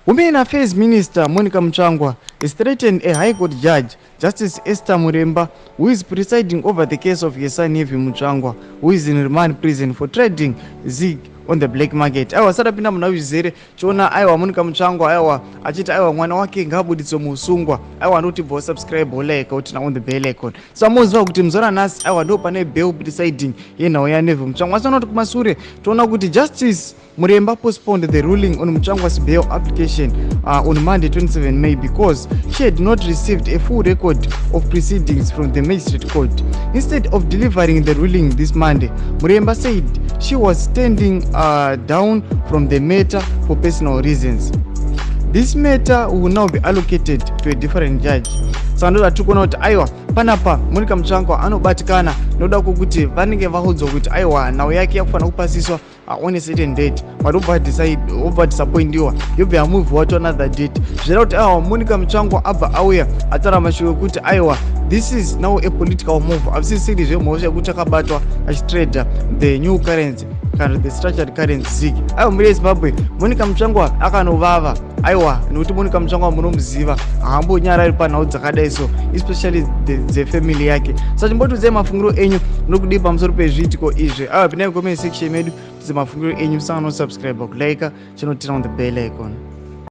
Women Affairs Minister Monica Mutsvangwa has threatened a High Court judge, Justice Esther Muremba, who is presiding over the case of her son Evie Mutsvangwa, who is in remand prison for trading zig on the black market. Aiwa sarapinda muna zvizere chona aiwa Monica Mutsvangwa aiwa achiti aiwa mwana wake ngabuditso musungwa aiwa anoti bo subscribe like uti na on the bell icon. So amoziva kuti muzora nasi aiwa ndo pane bail presiding yenhau yaNeville Mutsvangwa. Asanoti kumashure toona kuti Justice Muremba postponed the ruling on Mutsvangwa's bail application on Monday 27 May because she had not received a full record of proceedings from the magistrate court. Instead of delivering the ruling this Monday, Muremba said she was standing down from the matter for personal reasons. This matter will now be allocated to a different judge. Sandoda tukona kuti aiwa panapa Monica Mutsvangwa anobatikana noda kuti vanenge vaudzwa kuti aiwa nhau yake yakufana kupasiswa on a certain date, but over disappointiwa yobva move to another date. Zvira kuti aiwa Monica Mutsvangwa abva auya atarama shoko kuti aiwa this is now a political move. Avisisiri zvemhosva yekuti akabatwa achitrader the new currency kana the structured currency zig. Aiwa muri Zimbabwe Monica Mutsvangwa akanovava aiwa nokuti Monica Mutsvangwa munomuziva haambonyarari panhau dzakadai so especially the family yake. Saka chimbotudze mafungiro enyu nokudii pamusoro pezviitiko izvi. Aiwa pinai comment section medu tidze mafungiro enyu. Musanga no subscribe kulike channel on the bell icon.